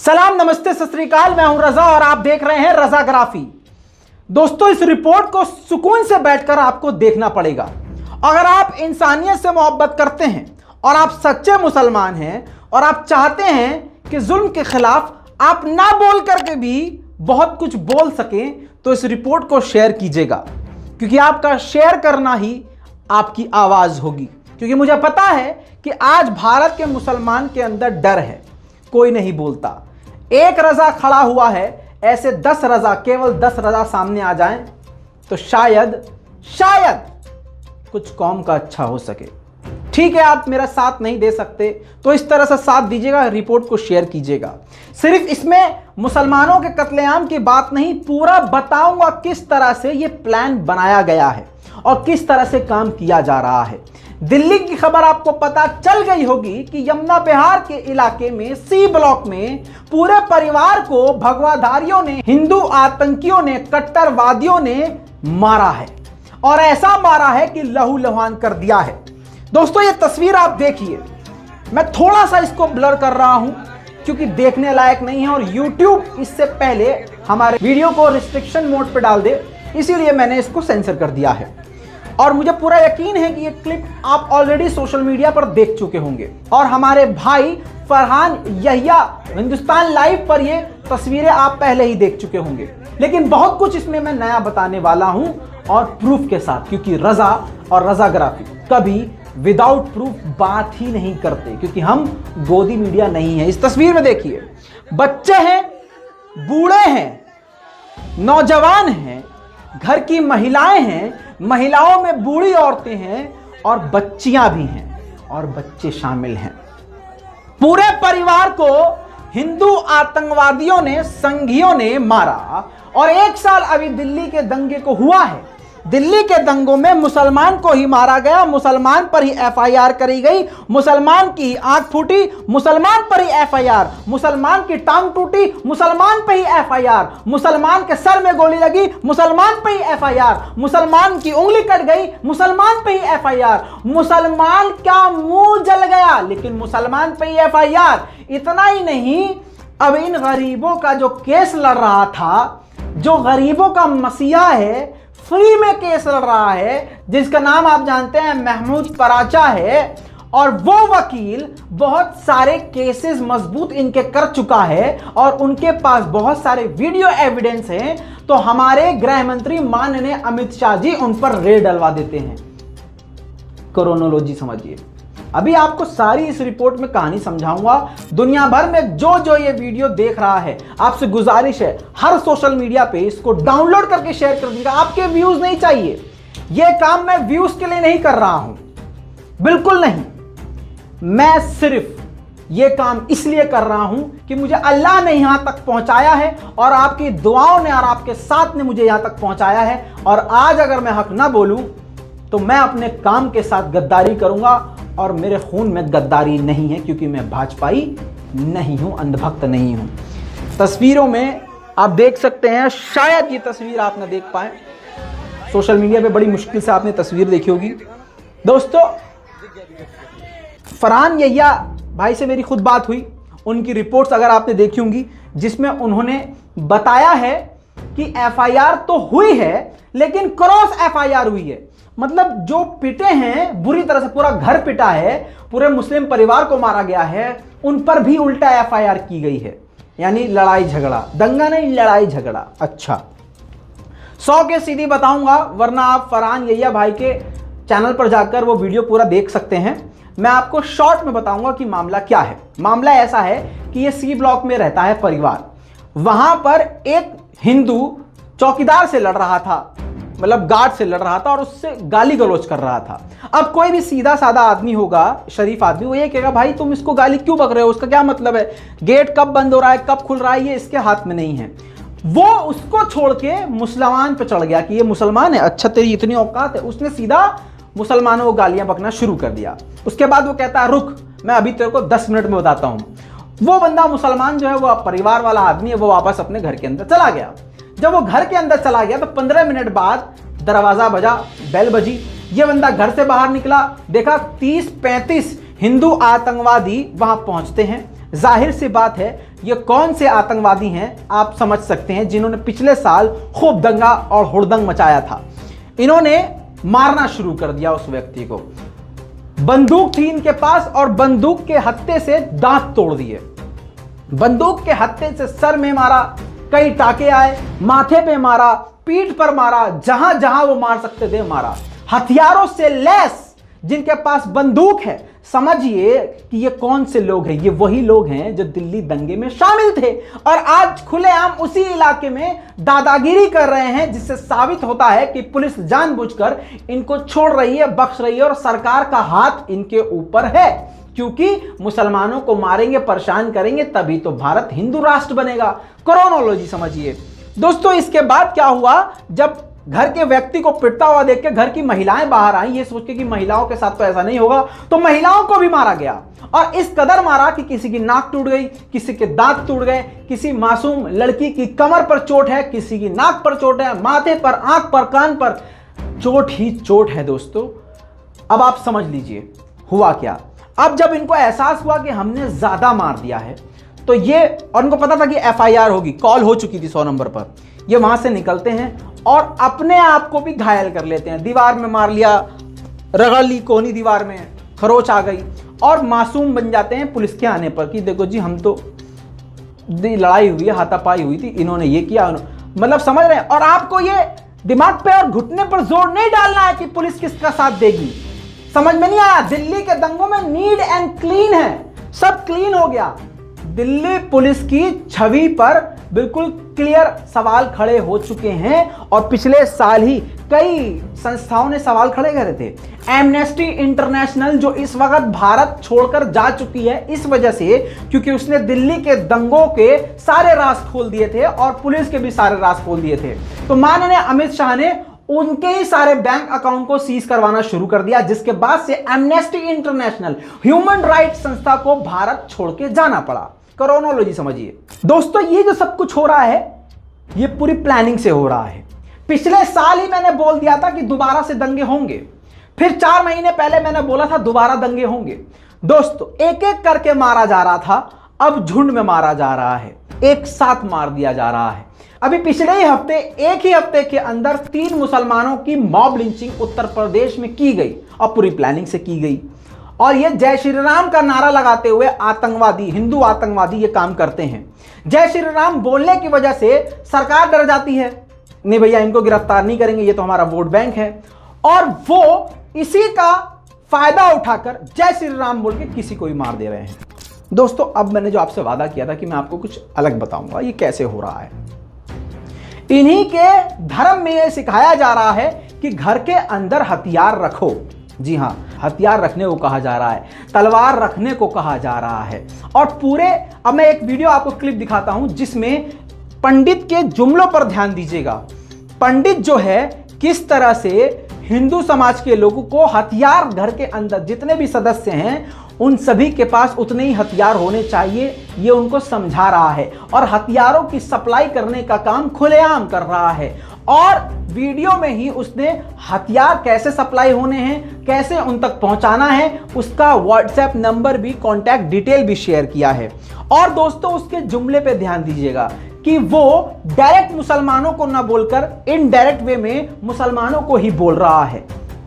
सलाम, नमस्ते, सत श्री अकाल। मैं हूं रजा और आप देख रहे हैं रजाग्राफी। दोस्तों, इस रिपोर्ट को सुकून से बैठकर आपको देखना पड़ेगा। अगर आप इंसानियत से मोहब्बत करते हैं और आप सच्चे मुसलमान हैं और आप चाहते हैं कि जुल्म के खिलाफ आप ना बोल करके भी बहुत कुछ बोल सकें, तो इस रिपोर्ट को शेयर कीजिएगा, क्योंकि आपका शेयर करना ही आपकी आवाज होगी। क्योंकि मुझे पता है कि आज भारत के मुसलमान के अंदर डर है, कोई नहीं बोलता। एक रजा खड़ा हुआ है, ऐसे 10 रजा, केवल 10 रजा सामने आ जाएं तो शायद कुछ कौम का अच्छा हो सके। ठीक है, आप मेरा साथ नहीं दे सकते तो इस तरह से साथ दीजिएगा, रिपोर्ट को शेयर कीजिएगा। सिर्फ इसमें मुसलमानों के कत्लेआम की बात नहीं, पूरा बताऊंगा किस तरह से यह प्लान बनाया गया है और किस तरह से काम किया जा रहा है। दिल्ली की खबर आपको पता चल गई होगी कि यमुना बिहार के इलाके में सी ब्लॉक में पूरे परिवार को भगवाधारियों ने, हिंदू आतंकियों ने, कट्टरवादियों ने मारा है और ऐसा मारा है कि लहू लुहान कर दिया है। दोस्तों, ये तस्वीर आप देखिए। मैं थोड़ा सा इसको ब्लर कर रहा हूं क्योंकि देखने लायक नहीं है और YouTube इससे पहले हमारे वीडियो को रिस्ट्रिक्शन मोड पर डाल दे, इसीलिए मैंने इसको सेंसर कर दिया है। और मुझे पूरा यकीन है कि ये क्लिप आप ऑलरेडी सोशल मीडिया पर देख चुके होंगे और हमारे भाई फरहान यहिया हिंदुस्तान लाइव पर ये तस्वीरें आप पहले ही देख चुके होंगे। लेकिन बहुत कुछ इसमें मैं नया बताने वाला हूं और प्रूफ के साथ, क्योंकि रजा और रजाग्राफी कभी विदाउट प्रूफ बात ही नहीं करते, क्योंकि हम गोदी मीडिया नहीं है। इस तस्वीर में देखिए, बच्चे हैं, बूढ़े हैं, नौजवान हैं, घर की महिलाएं हैं, महिलाओं में बूढ़ी औरतें हैं और बच्चियां भी हैं और बच्चे शामिल हैं। पूरे परिवार को हिंदू आतंकवादियों ने, संघियों ने मारा। और 1 साल अभी दिल्ली के दंगे को हुआ है। दिल्ली के दंगों में मुसलमान को ही मारा गया, मुसलमान पर ही FIR करी गई, मुसलमान की आंख फूटी, मुसलमान पर ही FIR, मुसलमान की टांग टूटी, मुसलमान पर ही FIR, मुसलमान के सर में गोली लगी, मुसलमान पर ही FIR, मुसलमान की उंगली कट गई, मुसलमान पर ही FIR, मुसलमान का मुंह जल गया, लेकिन मुसलमान पर ही FIR। इतना ही नहीं, अब इन गरीबों का जो केस लड़ रहा था, जो गरीबों का मसीहा है, फ्री में केस लड़ रहा है, जिसका नाम आप जानते हैं महमूद पराचा है, और वो वकील बहुत सारे केसेस मजबूत इनके कर चुका है और उनके पास बहुत सारे वीडियो एविडेंस हैं, तो हमारे गृह मंत्री माननीय अमित शाह जी उन पर रेड डलवा देते हैं। क्रोनोलॉजी समझिए। अभी आपको सारी इस रिपोर्ट में कहानी समझाऊंगा। दुनिया भर में जो ये वीडियो देख रहा है, आपसे गुजारिश है हर सोशल मीडिया पे इसको डाउनलोड करके शेयर कर दीजिएगा। आपके व्यूज नहीं चाहिए, ये काम मैं व्यूज के लिए नहीं कर रहा हूं, बिल्कुल नहीं। मैं सिर्फ ये काम इसलिए कर रहा हूं कि मुझे अल्लाह ने यहां तक पहुंचाया है और आपकी दुआओं ने और आपके साथ ने मुझे यहां तक पहुंचाया है। और आज अगर मैं हक ना बोलूं तो मैं अपने काम के साथ गद्दारी करूंगा, और मेरे खून में गद्दारी नहीं है, क्योंकि मैं भाजपाई नहीं हूं, अंधभक्त नहीं हूं। तस्वीरों में आप देख सकते हैं, शायद ये तस्वीर आप ना देख पाए, सोशल मीडिया पे बड़ी मुश्किल से आपने तस्वीर देखी होगी। दोस्तों, फरहान यहिया भाई से मेरी खुद बात हुई, उनकी रिपोर्ट्स अगर आपने देखी होंगी, जिसमें उन्होंने बताया है कि FIR तो हुई है, लेकिन क्रॉस FIR हुई है। मतलब जो पिटे हैं बुरी तरह से, पूरा घर पिटा है, पूरे मुस्लिम परिवार को मारा गया है, उन पर भी उल्टा FIR की गई है। यानी लड़ाई झगड़ा, दंगा नहीं, लड़ाई झगड़ा। अच्छा, 100 के सीधी बताऊंगा, वरना आप फरहान यहिया भाई के चैनल पर जाकर वो वीडियो पूरा देख सकते हैं। मैं आपको शॉर्ट में बताऊंगा कि मामला क्या है। मामला ऐसा है कि ये सी ब्लॉक में रहता है परिवार, वहां पर एक हिंदू चौकीदार से लड़ रहा था, मतलब गार्ड से लड़ रहा था और उससे गाली गलौज कर रहा था। अब कोई भी सीधा साधा आदमी होगा, शरीफ आदमी, वो ये कहेगा भाई तुम इसको गाली क्यों बक रहे हो, उसका क्या मतलब है, गेट कब बंद हो रहा है, कब खुल रहा है, ये इसके हाथ में नहीं है। वो उसको छोड़ के मुसलमान पे चढ़ गया कि ये मुसलमान है, अच्छा तेरी इतनी औकात है। उसने सीधा मुसलमानों को गालियां बकना शुरू कर दिया। उसके बाद वो कहता है रुक, मैं अभी तेरे को 10 मिनट में बताता हूं। वो बंदा मुसलमान जो है, वो परिवार वाला आदमी है, वो वापस अपने घर के अंदर चला गया। जब वो घर के अंदर चला गया तो 15 मिनट बाद दरवाजा बजा, बेल बजी। ये बंदा घर से बाहर निकला, देखा 30-35 हिंदू आतंकवादी वहां पहुंचते हैं, जाहिर सी बात है ये कौन से आतंकवादी हैं आप समझ सकते हैं, जिन्होंने पिछले साल खूब दंगा और हुड़दंग मचाया था। इन्होंने मारना शुरू कर दिया उस व्यक्ति को। बंदूक थी इनके पास और बंदूक के हत्थे से दांत तोड़ दिए। बंदूक के हत्थे से सर में मारा, कई टाके आए, माथे पे मारा, पीठ पर मारा, जहां जहां वो मार सकते थे मारा। हथियारों से लैस जिनके पास बंदूक है, समझिए कि ये कौन से लोग हैं। ये वही लोग हैं जो दिल्ली दंगे में शामिल थे और आज खुलेआम उसी इलाके में दादागिरी कर रहे हैं, जिससे साबित होता है कि पुलिस जानबूझकर इनको छोड़ रही है, बख्श रही है और सरकार का हाथ इनके ऊपर है। क्योंकि मुसलमानों को मारेंगे, परेशान करेंगे, तभी तो भारत हिंदू राष्ट्र बनेगा। क्रोनोलॉजी समझिए दोस्तों। इसके बाद क्या हुआ, जब घर के व्यक्ति को पिटता हुआ देख के घर की महिलाएं बाहर आई, ये सोच के कि महिलाओं के साथ तो ऐसा नहीं होगा, तो महिलाओं को भी मारा गया। और इस कदर मारा कि किसी की नाक टूट गई, किसी के दांत टूट गए, किसी मासूम लड़की की कमर पर चोट है, किसी की नाक पर चोट है, माथे पर, आंख पर, कान पर चोट ही चोट है दोस्तों। अब आप समझ लीजिए हुआ क्या। अब जब इनको एहसास हुआ कि हमने ज्यादा मार दिया है, तो ये, और उनको पता था कि FIR होगी, कॉल हो चुकी थी 100 नंबर पर, ये वहां से निकलते हैं और अपने आप को भी घायल कर लेते हैं। दीवार में मार लिया, रगड़ ली कोनी दीवार में, खरोच आ गई और मासूम बन जाते हैं पुलिस के आने पर कि देखो जी हम तो लड़ाई हुई है, हाथापाई हुई थी, इन्होंने ये किया, मतलब समझ रहे हैं। और आपको ये दिमाग पे और घुटने पर जोर नहीं डालना है कि पुलिस किसका साथ देगी। समझ में नहीं आया? दिल्ली के दंगों में नीट एंड क्लीन है, सब क्लीन हो गया। दिल्ली पुलिस की छवि पर बिल्कुल क्लियर सवाल खड़े हो चुके हैं और पिछले साल ही कई संस्थाओं ने सवाल खड़े करे थे। एमनेस्टी इंटरनेशनल जो इस वक्त भारत छोड़कर जा चुकी है इस वजह से, क्योंकि उसने दिल्ली के दंगों के सारे राज खोल दिए थे और पुलिस के भी सारे राज खोल दिए थे, तो माननीय अमित शाह ने उनके ही सारे बैंक अकाउंट को सीज करवाना शुरू कर दिया, जिसके बाद से एमनेस्टी इंटरनेशनल ह्यूमन राइट्स संस्था को भारत छोड़ के जाना पड़ा। क्रोनोलॉजी समझिए दोस्तों। ये जो सब कुछ हो रहा है ये पूरी प्लानिंग से हो रहा है। पिछले साल ही मैंने बोल दिया था कि दोबारा से दंगे होंगे, फिर 4 महीने पहले मैंने बोला था दोबारा दंगे होंगे। दोस्तों एक एक करके मारा जा रहा था, अब झुंड में मारा जा रहा है, एक साथ मार दिया जा रहा है। अभी पिछले ही हफ्ते, एक ही हफ्ते के अंदर 3 मुसलमानों की मॉब लिंचिंग उत्तर प्रदेश में की गई और पूरी प्लानिंग से की गई। और ये जय श्री राम का नारा लगाते हुए आतंकवादी, हिंदू आतंकवादी ये काम करते हैं। जय श्री राम बोलने की वजह से सरकार डर जाती है, नहीं भैया इनको गिरफ्तार नहीं करेंगे, ये तो हमारा वोट बैंक है, और वो इसी का फायदा उठाकर जय श्री राम बोल के किसी को भी मार दे रहे हैं। दोस्तों अब मैंने जो आपसे वादा किया था कि मैं आपको कुछ अलग बताऊंगा, ये कैसे हो रहा है। इन्हीं के धर्म में यह सिखाया जा रहा है कि घर के अंदर हथियार रखो। जी हां, हथियार रखने को कहा जा रहा है, तलवार रखने को कहा जा रहा है। और पूरे, अब मैं एक वीडियो आपको क्लिप दिखाता हूं जिसमें पंडित के जुमलों पर ध्यान दीजिएगा। पंडित जो है किस तरह से हिंदू समाज के लोगों को हथियार, घर के अंदर जितने भी सदस्य हैं उन सभी के पास उतने ही हथियार होने चाहिए, ये उनको समझा रहा है और हथियारों की सप्लाई करने का काम खुलेआम कर रहा है। और वीडियो में ही उसने हथियार कैसे सप्लाई होने हैं, कैसे उन तक पहुंचाना है, उसका व्हाट्सएप नंबर भी, कांटेक्ट डिटेल भी शेयर किया है। और दोस्तों उसके जुमले पे ध्यान दीजिएगा कि वो डायरेक्ट मुसलमानों को ना बोलकर इनडायरेक्ट वे में मुसलमानों को ही बोल रहा है।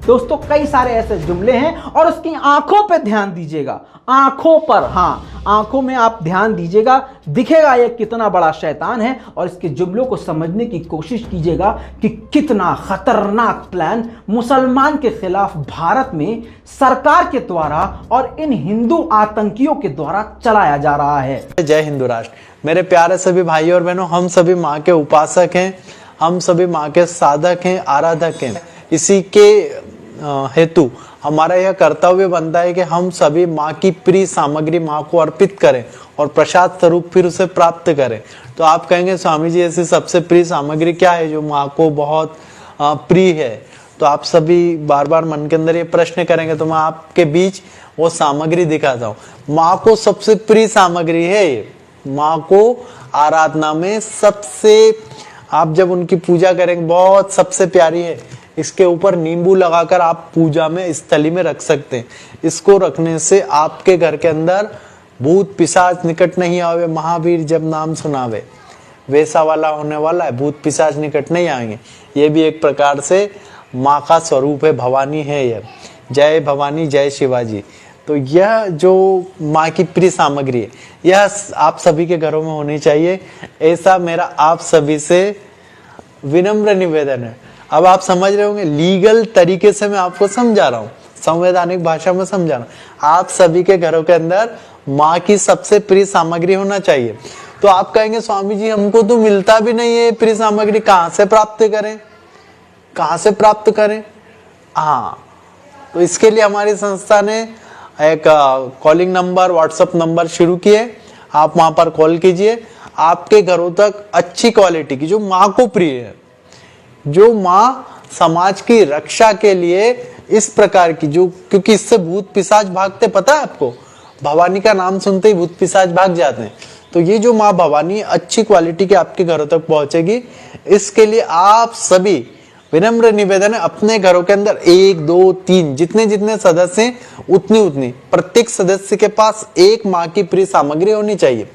दोस्तों कई सारे ऐसे जुमले हैं और उसकी आंखों पे ध्यान दीजिएगा, आंखों पर, हाँ आंखों में आप ध्यान दीजिएगा, दिखेगा ये कितना बड़ा शैतान है। और इसके जुमलों को समझने की कोशिश कीजिएगा कि कितना खतरनाक प्लान मुसलमान के खिलाफ भारत में सरकार के द्वारा और इन हिंदू आतंकियों के द्वारा चलाया जा रहा है। जय हिंदू राष्ट्र। मेरे प्यारे सभी भाइयों और बहनों, हम सभी माँ के उपासक हैं, हम सभी माँ के साधक हैं, आराधक हैं। इसी के हेतु हमारा यह कर्तव्य बनता है कि हम सभी माँ की प्रिय सामग्री माँ को अर्पित करें और प्रसाद स्वरूप फिर उसे प्राप्त करें। तो आप कहेंगे स्वामी जी ऐसी सबसे प्रिय सामग्री क्या है जो माँ को बहुत प्रिय है? तो आप सभी बार बार मन के अंदर ये प्रश्न करेंगे, तो मैं आपके बीच वो सामग्री दिखाता हूँ। माँ को सबसे प्रिय सामग्री है ये। माँ को आराधना में सबसे, आप जब उनकी पूजा करेंगे, बहुत सबसे प्यारी है। इसके ऊपर नींबू लगाकर आप पूजा में स्थली में रख सकते हैं। इसको रखने से आपके घर के अंदर भूत पिशाच निकट नहीं आवे, महावीर जब नाम सुनावे। वैसा वाला होने वाला है, भूत पिशाच निकट नहीं आएंगे। ये भी एक प्रकार से माँ का स्वरूप है, भवानी है यह। जय भवानी जय शिवाजी। तो यह जो माँ की प्रिय सामग्री है, यह आप सभी के घरों में होनी चाहिए, ऐसा मेरा आप सभी से विनम्र निवेदन है। अब आप समझ रहे होंगे, लीगल तरीके से मैं आपको समझा रहा हूँ, संवैधानिक भाषा में समझा रहा हूँ। आप सभी के घरों के अंदर माँ की सबसे प्रिय सामग्री होना चाहिए। तो आप कहेंगे स्वामी जी हमको तो मिलता भी नहीं है प्रिय सामग्री, कहाँ से प्राप्त करें, कहाँ से प्राप्त करें? हाँ, तो इसके लिए हमारी संस्था ने एक कॉलिंग नंबर, व्हाट्सएप नंबर शुरू किए। आप वहां पर कॉल कीजिए, आपके घरों तक अच्छी क्वालिटी की, जो माँ को प्रिय है, जो माँ समाज की रक्षा के लिए इस प्रकार की, जो क्योंकि इससे भूत पिशाच भागते, पता है आपको, भवानी का नाम सुनते ही भूत पिशाच भाग जाते हैं। तो ये जो माँ भवानी अच्छी क्वालिटी के आपके घरों तक पहुंचेगी, इसके लिए आप सभी विनम्र निवेदन है, अपने घरों के अंदर 1, 2, 3 जितने जितने सदस्य हैं उतनी प्रत्येक सदस्य के पास एक माँ की प्रिय सामग्री होनी चाहिए।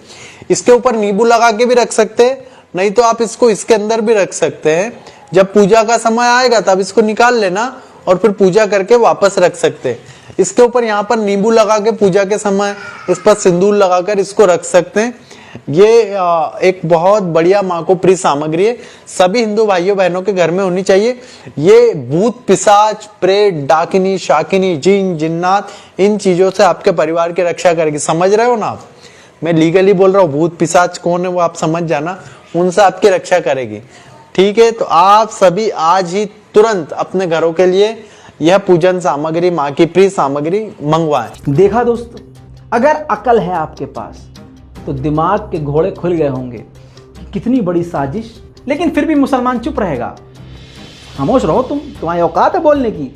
इसके ऊपर नींबू लगा के भी रख सकते हैं, नहीं तो आप इसको इसके अंदर भी रख सकते हैं। जब पूजा का समय आएगा तब इसको निकाल लेना और फिर पूजा करके वापस रख सकते हैं। इसके ऊपर यहाँ पर नींबू लगा के पूजा के समय इस पर सिंदूर लगाकर इसको रख सकते हैं। ये एक बहुत बढ़िया माँ को प्रिय सामग्री है, सभी हिंदू भाइयों बहनों के घर में होनी चाहिए। ये भूत पिशाच, प्रेत, डाकिनी, शाकिनी, जिन, जिन्नात, इन चीजों से आपके परिवार की रक्षा करेगी। समझ रहे हो ना आप? मैं लीगली बोल रहा हूँ, भूत पिशाच कौन है वो आप समझ जाना, उनसे आपकी रक्षा करेगी। ठीक है, तो आप सभी आज ही तुरंत अपने घरों के लिए यह पूजन सामग्री, माँ की प्रिय सामग्री मंगवाएं। देखा दोस्तों, अगर अकल है आपके पास तो दिमाग के घोड़े खुल गए होंगे कि कितनी बड़ी साजिश, लेकिन फिर भी मुसलमान चुप रहेगा। खामोश रहो, तुम्हारी औकात है बोलने की।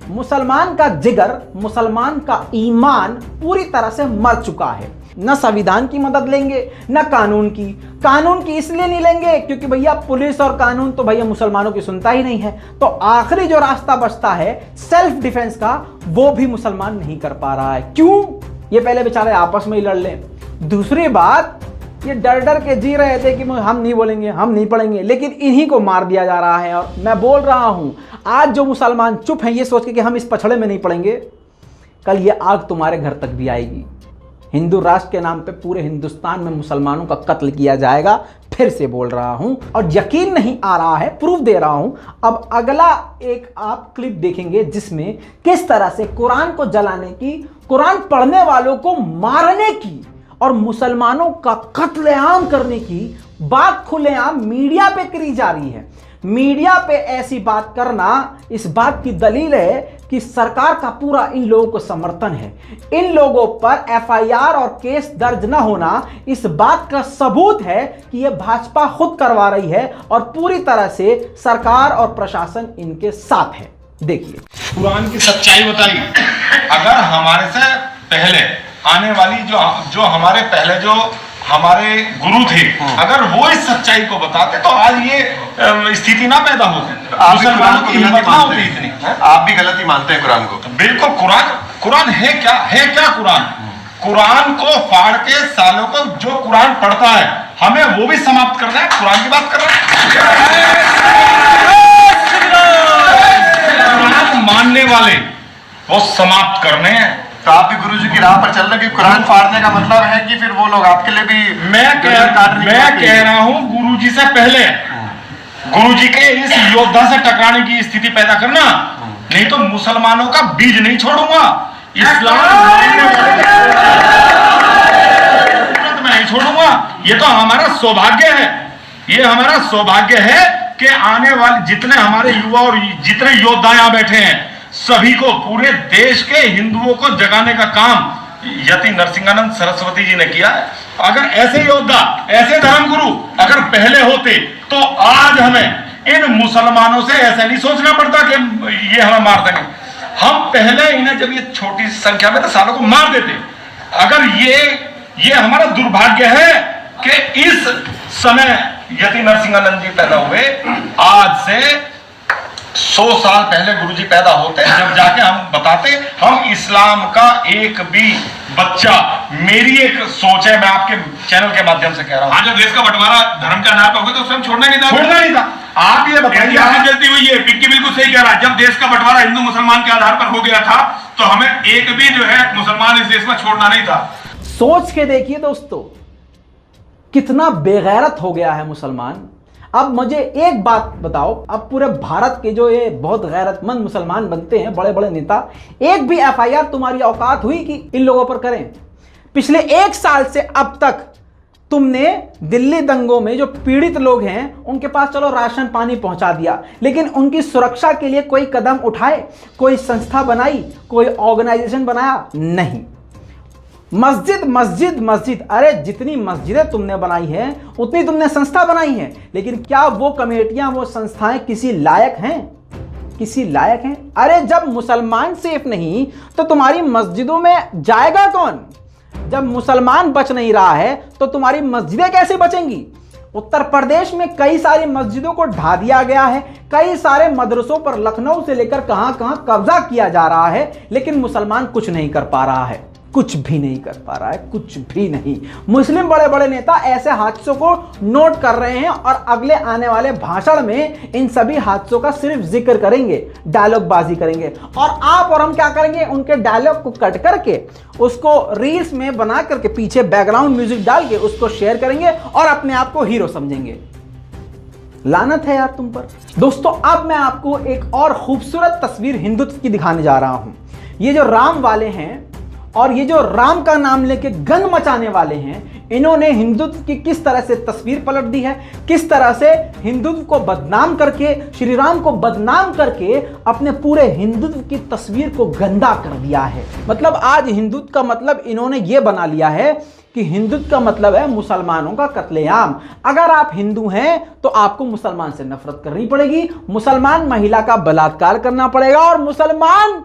मुसलमान का जिगर, मुसलमान का ईमान पूरी तरह से मर चुका है। न संविधान की मदद लेंगे न कानून की। कानून की इसलिए नहीं लेंगे क्योंकि भैया पुलिस और कानून तो भैया मुसलमानों की सुनता ही नहीं है। तो आखिरी जो रास्ता बचता है सेल्फ डिफेंस का, वो भी मुसलमान नहीं कर पा रहा है। क्यों? ये पहले बेचारे आपस में ही लड़ लें। दूसरी बात, ये डर डर के जी रहे थे कि हम नहीं बोलेंगे, हम नहीं पढ़ेंगे, लेकिन इन्हीं को मार दिया जा रहा है। और मैं बोल रहा हूं, आज जो मुसलमान चुप हैं ये सोच के कि हम इस पछड़े में नहीं पड़ेंगे, कल ये आग तुम्हारे घर तक भी आएगी। हिंदू राष्ट्र के नाम पे पूरे हिंदुस्तान में मुसलमानों का कत्ल किया जाएगा। फिर से बोल रहा हूं, और यकीन नहीं आ रहा है, प्रूफ दे रहा हूं। अब अगला एक आप क्लिप देखेंगे जिसमें किस तरह से कुरान को जलाने की, कुरान पढ़ने वालों को मारने की और मुसलमानों का कत्लेआम करने की बात खुलेआम मीडिया पे करी जा रही है। मीडिया पे ऐसी बात करना इस बात की दलील है कि सरकार का पूरा इन लोगों को समर्थन है। इन लोगों पर एफआईआर और केस दर्ज न होना इस बात का सबूत है कि यह भाजपा खुद करवा रही है और पूरी तरह से सरकार और प्रशासन इनके साथ है। देखिए, कुरान की सच्चाई बताई। अगर हमारे से पहले आने वाली जो हमारे पहले जो हमारे गुरु थे, अगर वो इस सच्चाई को बताते तो आज ये स्थिति ना पैदा होती, मुसलमानों की हिम्मत ना होती इतनी। आप भी गलती मानते हैं कुरान को? बिल्कुल। कुरान है क्या कुरान? कुरान को फाड़ के सालों को जो कुरान पढ़ता है हमें वो भी समाप्त करना है। कुरान की बात कर रहे हैं, कुरान मानने वाले वो समाप्त करने हैं। तो आप भी गुरुजी की राह पर चल रहे हैं कि कुरान फाड़ने का मतलब है कि फिर वो लोग आपके लिए भी? मैं कह रहा हूं गुरुजी से पहले गुरुजी के इस योद्धा से टकराने की स्थिति पैदा करना, नहीं तो मुसलमानों का बीज नहीं छोड़ूंगा। इस्लाम मैं नहीं छोड़ूंगा। ये तो हमारा सौभाग्य है, ये हमारा सौभाग्य है कि आने वाले जितने हमारे युवा और जितने योद्धा यहां बैठे हैं सभी को, पूरे देश के हिंदुओं को जगाने का काम यति नरसिंहानंद सरस्वती जी ने किया है। अगर ऐसे योद्धा, ऐसे धर्मगुरु अगर पहले होते तो आज हमें इन मुसलमानों से ऐसा नहीं सोचना पड़ता कि ये हमें मार देंगे। हम पहले इन्हें, जब ये छोटी संख्या में तो सालों को मार देते। अगर ये हमारा दुर्भाग्य है कि इस समय यति नरसिंहानंद जी पैदा हुए। आज से 100 साल पहले गुरुजी पैदा होते हैं, जब जाके हम बताते हम इस्लाम का एक भी बच्चा, मेरी एक सोच है, मैं आपके चैनल के माध्यम से कह रहा हूं, आज जब देश का बंटवारा धर्म के आधार पर होगा तो उसे हम छोड़ना नहीं था। आप ये बताइए, गलती हुई है, पिंकी बिल्कुल सही कह रहा है। जब देश का बंटवारा हिंदू मुसलमान के आधार पर हो गया था तो हमें एक भी जो है मुसलमान इस देश में छोड़ना नहीं था। सोच के देखिए दोस्तों, कितना बेगैरत हो गया है मुसलमान। अब मुझे एक बात बताओ, अब पूरे भारत के जो ये बहुत गैरतमंद मुसलमान बनते हैं, बड़े बड़े नेता, एक भी एफआईआर तुम्हारी औकात हुई कि इन लोगों पर करें? पिछले 1 साल से अब तक तुमने दिल्ली दंगों में जो पीड़ित लोग हैं उनके पास चलो राशन पानी पहुंचा दिया, लेकिन उनकी सुरक्षा के लिए कोई कदम उठाए, कोई संस्था बनाई, कोई ऑर्गेनाइजेशन बनाया? नहीं। मस्जिद मस्जिद मस्जिद, अरे जितनी मस्जिदें तुमने बनाई हैं उतनी तुमने संस्था बनाई है, लेकिन क्या वो कमेटियां, वो संस्थाएं किसी लायक हैं? किसी लायक हैं? अरे जब मुसलमान सेफ नहीं तो तुम्हारी मस्जिदों में जाएगा कौन? जब मुसलमान बच नहीं रहा है तो तुम्हारी मस्जिदें कैसे बचेंगी? उत्तर प्रदेश में कई सारी मस्जिदों को ढा दिया गया है, कई सारे मदरसों पर लखनऊ से लेकर कहां कहां कब्जा किया जा रहा है, लेकिन मुसलमान कुछ नहीं कर पा रहा है, कुछ भी नहीं कर पा रहा है, कुछ भी नहीं। मुस्लिम बड़े बड़े नेता ऐसे हादसों को नोट कर रहे हैं और अगले आने वाले भाषण में इन सभी हादसों का सिर्फ जिक्र करेंगे, डायलॉग बाजी करेंगे, और आप और हम क्या करेंगे, उनके डायलॉग को कट करके उसको रील्स में बना करके पीछे बैकग्राउंड म्यूजिक डाल के उसको शेयर करेंगे और अपने आप को हीरो समझेंगे। लानत है यार तुम पर। दोस्तों, अब मैं आपको एक और खूबसूरत तस्वीर हिंदुत्व की दिखाने जा रहा हूं। ये जो राम वाले हैं और ये जो राम का नाम लेके गंद मचाने वाले हैं, इन्होंने हिंदुत्व की किस तरह से तस्वीर पलट दी है, किस तरह से हिंदुत्व को बदनाम करके, श्री राम को बदनाम करके अपने पूरे हिंदुत्व की तस्वीर को गंदा कर दिया है। मतलब आज हिंदुत्व का मतलब इन्होंने ये बना लिया है कि हिंदुत्व का मतलब है मुसलमानों का कत्लेआम। अगर आप हिंदू हैं तो आपको मुसलमान से नफरत करनी पड़ेगी, मुसलमान महिला का बलात्कार करना पड़ेगा और मुसलमान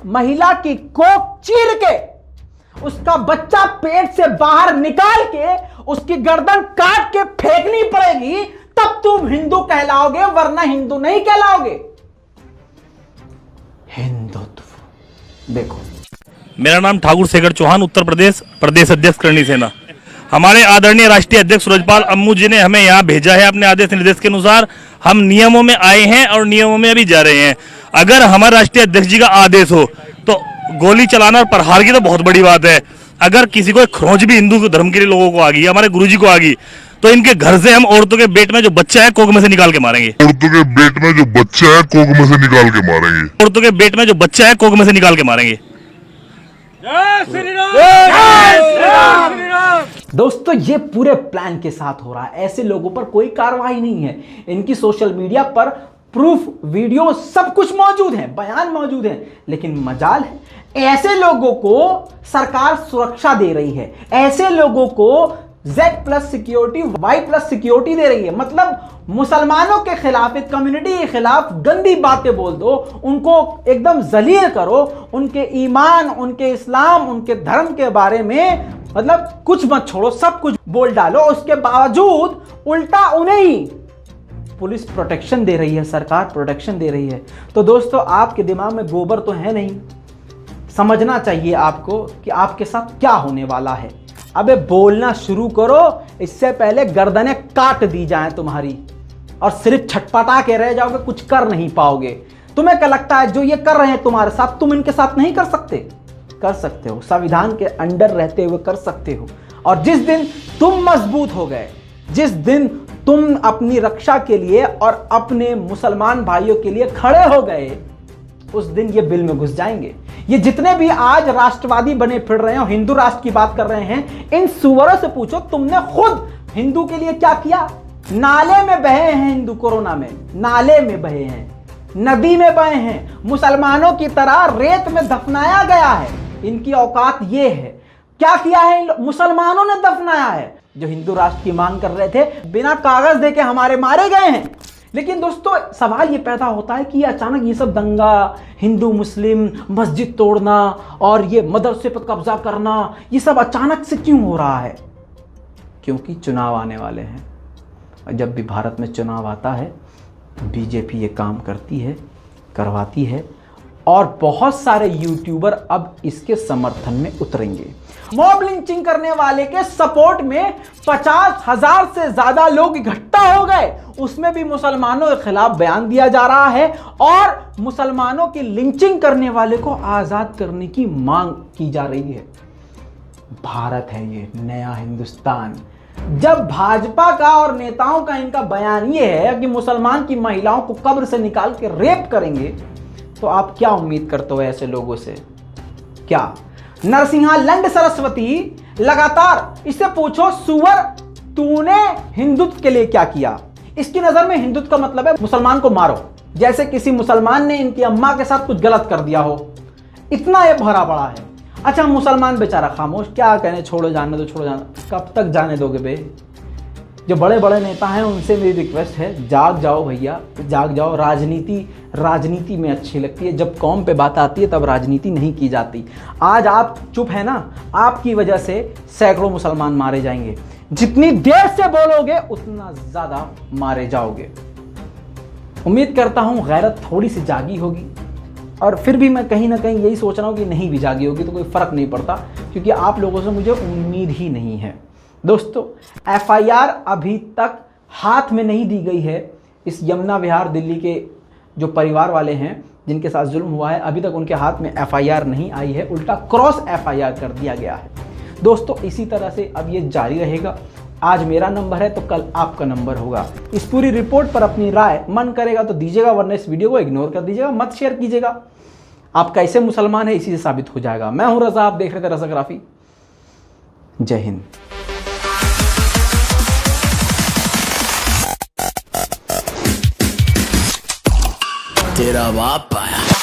महिला की कोख चीर के उसका बच्चा पेट से बाहर निकाल के उसकी गर्दन काट के फेंकनी पड़ेगी, तब तुम हिंदू कहलाओगे, वरना हिंदू नहीं कहलाओगे। हिंदुत्व देखो। मेरा नाम ठाकुर शेखर चौहान, उत्तर प्रदेश प्रदेश अध्यक्ष करणी सेना। हमारे आदरणीय राष्ट्रीय अध्यक्ष सूरजपाल अम्मू जी ने हमें यहाँ भेजा है अपने आदेश निर्देश के अनुसार। हम नियमों में आए हैं और नियमों में अभी जा रहे हैं। अगर हमारे राष्ट्रीय अध्यक्ष जी का आदेश हो तो गोली चलाना और प्रहार की तो बहुत बड़ी बात है। अगर किसी को खरोंच भी हिंदू धर्म के लोगों को आ गई, हमारे गुरुजी को आ गई, तो इनके घर से हम औरतों के पेट में जो बच्चा है कोख में से निकाल के मारेंगे। औरतों के पेट में जो बच्चा है कोख में से निकाल के मारेंगे। औरतों के पेट में जो बच्चा है कोख में से निकाल के मारेंगे। दोस्तों, ये पूरे प्लान के साथ हो रहा है। ऐसे लोगों पर कोई कार्रवाई नहीं है। इनकी सोशल मीडिया पर प्रूफ, वीडियो सब कुछ मौजूद है, बयान मौजूद है, लेकिन मजाल है ऐसे लोगों को सरकार सुरक्षा दे रही है, ऐसे लोगों को Z+ सिक्योरिटी, Y+ सिक्योरिटी दे रही है। मतलब मुसलमानों के खिलाफ, एक कम्युनिटी के खिलाफ गंदी बातें बोल दो, उनको एकदम जलील करो, उनके ईमान, उनके इस्लाम, उनके धर्म के बारे में मतलब कुछ मत छोड़ो, सब कुछ बोल डालो। उसके बावजूद उल्टा उन्हें ही पुलिस प्रोटेक्शन दे रही है, सरकार प्रोटेक्शन दे रही है। तो दोस्तों, आपके दिमाग में गोबर तो है नहीं, समझना चाहिए आपको कि आपके साथ क्या होने वाला है। अबे बोलना शुरू करो, इससे पहले गर्दनें काट दी जाएं तुम्हारी और सिर्फ छटपटा के रह जाओगे, कुछ कर नहीं पाओगे। तुम्हें क्या लगता है जो ये कर रहे हैं तुम्हारे साथ, तुम इनके साथ नहीं कर सकते? कर सकते हो, संविधान के अंडर रहते हुए कर सकते हो। और जिस दिन तुम मजबूत हो गए, जिस दिन तुम अपनी रक्षा के लिए और अपने मुसलमान भाइयों के लिए खड़े हो गए, उस दिन ये बिल में घुस जाएंगे। ये जितने भी आज राष्ट्रवादी बने फिर रहे हो, हिंदू राष्ट्र की बात कर रहे हैं, इन सुअरों से पूछो तुमने खुद हिंदू के लिए क्या किया? नाले में बहे हैं हिंदू, कोरोना में नाले में बहे हैं, नदी में बहे हैं, मुसलमानों की तरह रेत में दफनाया गया है। इनकी औकात ये है। क्या किया है? मुसलमानों ने दफनाया है। जो हिंदू राष्ट्र की मांग कर रहे थे, बिना कागज देके हमारे मारे गए हैं। लेकिन दोस्तों, सवाल ये पैदा होता है कि अचानक ये सब दंगा, हिंदू मुस्लिम, मस्जिद तोड़ना और ये मदरसे पर कब्जा करना, ये सब अचानक से क्यों हो रहा है? क्योंकि चुनाव आने वाले हैं। जब भी भारत में चुनाव आता है, बीजेपी ये काम करती है करवाती है और बहुत सारे यूट्यूबर अब इसके समर्थन में उतरेंगे। मॉब लिंचिंग करने वाले के सपोर्ट में 50,000 से ज्यादा लोग इकट्ठा हो गए, उसमें भी मुसलमानों के खिलाफ बयान दिया जा रहा है और मुसलमानों की लिंचिंग करने वाले को आजाद करने की मांग की जा रही है। भारत है ये नया हिंदुस्तान। जब भाजपा का और नेताओं का इनका बयान ये है कि मुसलमान की महिलाओं को कब्र से निकाल के रेप करेंगे, तो आप क्या उम्मीद करते हो ऐसे लोगों से? क्या नरसिंहा लंड सरस्वती लगातार इससे पूछो सुअर तूने हिंदुत्व के लिए क्या किया? इसकी नजर में हिंदुत्व का मतलब है मुसलमान को मारो, जैसे किसी मुसलमान ने इनकी अम्मा के साथ कुछ गलत कर दिया हो। इतना ये भरा पड़ा है। अच्छा, मुसलमान बेचारा खामोश, क्या कहने, छोड़ो जाने दो, छोड़ो जाने। कब तक जाने दोगे बे? जो बड़े बड़े नेता हैं उनसे मेरी रिक्वेस्ट है, जाग जाओ भैया, जाग जाओ। राजनीति में अच्छी लगती है, जब कौम पे बात आती है तब राजनीति नहीं की जाती। आज आप चुप है ना, आपकी वजह से सैकड़ों मुसलमान मारे जाएंगे। जितनी देर से बोलोगे उतना ज्यादा मारे जाओगे। उम्मीद करता हूं गैरत थोड़ी सी जागी होगी, और फिर भी मैं कहीं ना कहीं यही सोच रहा हूं कि नहीं भी जागी होगी तो कोई फर्क नहीं पड़ता, क्योंकि आप लोगों से मुझे उम्मीद ही नहीं है। दोस्तों, एफआईआर अभी तक हाथ में नहीं दी गई है। इस यमुना विहार दिल्ली के जो परिवार वाले हैं जिनके साथ जुल्म हुआ है, अभी तक उनके हाथ में एफआईआर नहीं आई है, उल्टा क्रॉस एफआईआर कर दिया गया है। दोस्तों, इसी तरह से अब ये जारी रहेगा। आज मेरा नंबर है तो कल आपका नंबर होगा। इस पूरी रिपोर्ट पर अपनी राय मन करेगा तो दीजिएगा, वरना इस वीडियो को इग्नोर कर दीजिएगा, मत शेयर कीजिएगा। आप कैसे मुसलमान है इसी से साबित हो जाएगा। मैं हूं रजा, आप देख रहे थे रजाग्राफी। जय हिंद। तेरा बाप आया।